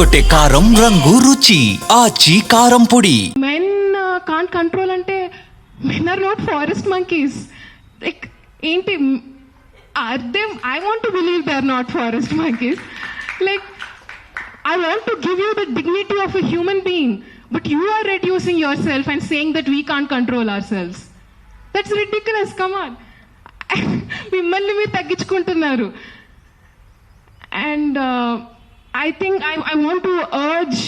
తెరకొట్టే కారం రంగు రుచి ఆచి కారం పొడి. Men can't control ante men are not forest monkeys. Like enti are they? I want to believe they are not forest monkeys. Like I want to give you the dignity of a human being, but you are reducing yourself and saying that we can't control ourselves. That's ridiculous. Come on. మిమ్మల్ని మీరు తగ్గించుకుంటున్నారు. And I think I want to urge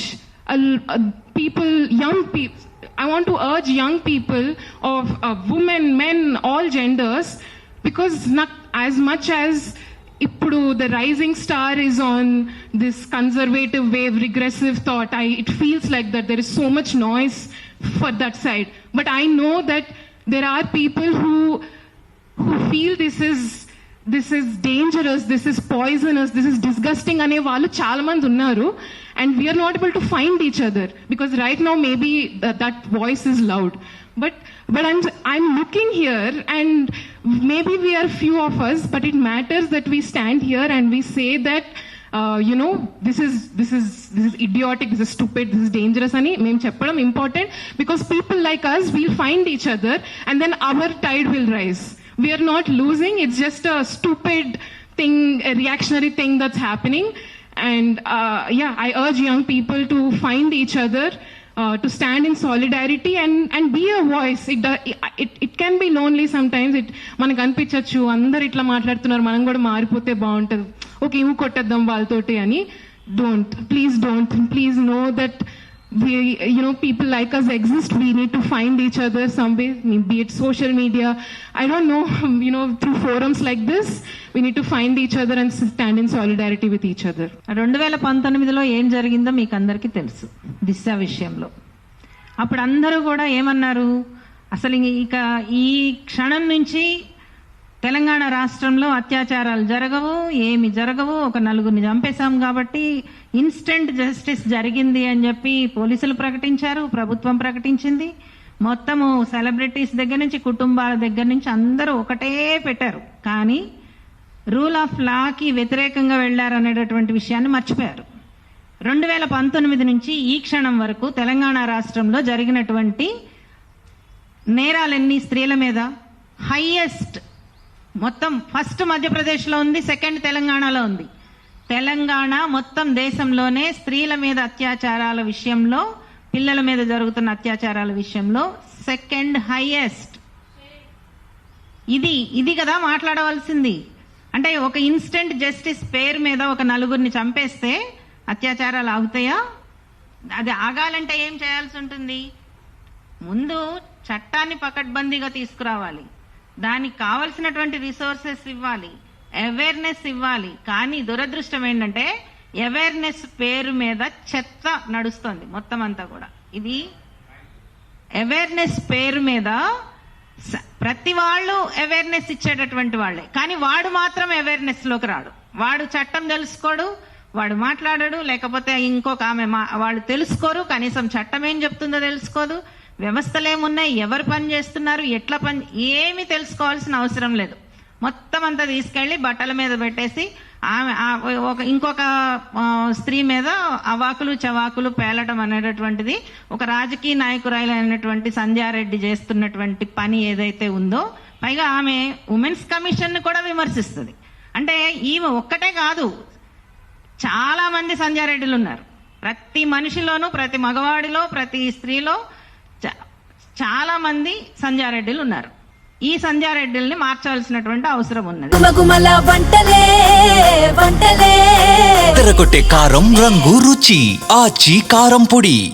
people, young people. I want to urge young people of women, men, all genders, because not as much as ఇప్పుడు the rising star is on this conservative wave, regressive thought, it feels like that there is so much noise for that side. But I know that there are people who feel this is dangerous, this is poisonous, this is disgusting అనే వాళ్ళు చాలా మంది ఉన్నారు. And we are not able to find each other because right now maybe that voice is loud. But I'm looking here, and maybe we are few of us, but it matters that we stand here and we say that this is idiotic, this is stupid, this is dangerous అని మేము చెప్పడం important, because people like us will find each other and then our tide will rise. We are not losing. It's just a stupid thing, a reactionary thing that's happening. And I urge young people to find each other, to stand in solidarity and be a voice. It can be lonely sometimes. మనకు అనిపించచ్చు అందరు ఇట్లా మాట్లాడుతున్నారు, మనం కూడా మారిపోతే బాగుంటుంది, okay ఇవి కొట్టేద్దాం వాళ్ళతోటి అని. Please know that people like us exist. We need to find each other some way, be it social media, I don't know, through forums like this. We need to find each other and stand in solidarity with each other. 2019లో ఏం జరిగిందో మీకు అందరికీ తెలుసు. దిశ విషయంలో అప్పుడు అందరూ కూడా ఏమన్నారు, అసలు ఇక ఈ క్షణం నుంచి తెలంగాణ రాష్ట్రంలో అత్యాచారాలు జరగవు, ఒక నలుగురిని చంపేశాం కాబట్టి ఇన్స్టెంట్ జస్టిస్ జరిగింది అని చెప్పి పోలీసులు ప్రకటించారు, ప్రభుత్వం ప్రకటించింది. మొత్తము సెలబ్రిటీస్ దగ్గర నుంచి కుటుంబాల దగ్గర నుంచి అందరూ ఒకటే పెట్టారు. కానీ రూల్ ఆఫ్ లాకి వ్యతిరేకంగా వెళ్లారనేటటువంటి విషయాన్ని మర్చిపోయారు. 2019 నుంచి ఈ క్షణం వరకు తెలంగాణ రాష్ట్రంలో జరిగినటువంటి నేరాలన్నీ స్త్రీల మీద హైయెస్ట్, మొత్తం ఫస్ట్ మధ్యప్రదేశ్లో ఉంది, సెకండ్ తెలంగాణలో ఉంది. తెలంగాణ మొత్తం దేశంలోనే స్త్రీల మీద అత్యాచారాల విషయంలో, పిల్లల మీద జరుగుతున్న అత్యాచారాల విషయంలో సెకండ్ హైయెస్ట్. ఇది కదా మాట్లాడవలసింది. అంటే ఒక ఇన్స్టెంట్ జస్టిస్ పేరు మీద ఒక నలుగురిని చంపేస్తే అత్యాచారాలు ఆగుతాయా? అది ఆగాలంటే ఏం చేయాల్సి ఉంటుంది? ముందు చట్టాన్ని పకడ్బందీగా తీసుకురావాలి, దానికి కావలసినటువంటి రిసోర్సెస్ ఇవ్వాలి, అవేర్నెస్ ఇవ్వాలి. కానీ దురదృష్టం ఏంటంటే అవేర్నెస్ పేరు మీద చెత్త నడుస్తోంది మొత్తం అంతా కూడా. ఇది అవేర్నెస్ పేరు మీద ప్రతి వాళ్ళు అవేర్నెస్ ఇచ్చేటటువంటి వాళ్లే, కానీ వాడు మాత్రం అవేర్నెస్ లోకి రాడు. వాడు చట్టం తెలుసుకోడు, వాడు మాట్లాడడు, లేకపోతే ఇంకొక ఆమె వాళ్ళు తెలుసుకోరు, కనీసం చట్టం ఏం చెప్తుందో తెలుసుకోదు, వ్యవస్థలు ఏమున్నాయి, ఎవరు పని చేస్తున్నారు, ఎట్లా ఏమీ తెలుసుకోవాల్సిన అవసరం లేదు. మొత్తం అంతా తీసుకెళ్లి బట్టల మీద పెట్టేసి ఆమె ఇంకొక స్త్రీ మీద అవాకులు చవాకులు పేలటం అనేటటువంటిది ఒక రాజకీయ నాయకురాలైనటువంటి సంధ్యారెడ్డి చేస్తున్నటువంటి పని ఏదైతే ఉందో. పైగా ఆమె ఉమెన్స్ కమిషన్ ని కూడా విమర్శిస్తుంది. అంటే ఈమె ఒక్కటే కాదు, చాలా మంది సంధ్యారెడ్డిలు ఉన్నారు. ప్రతి మనిషిలోనూ, ప్రతి మగవాడిలో, ప్రతి స్త్రీలో చాలా మంది సంధ్యారెడ్డిలు ఉన్నారు. ఈ సంధ్యారెడ్డిల్ని మార్చాల్సినటువంటి అవసరం ఉన్నది. తెరకొట్టే కారం రంగు రుచి ఆచి కారం పొడి.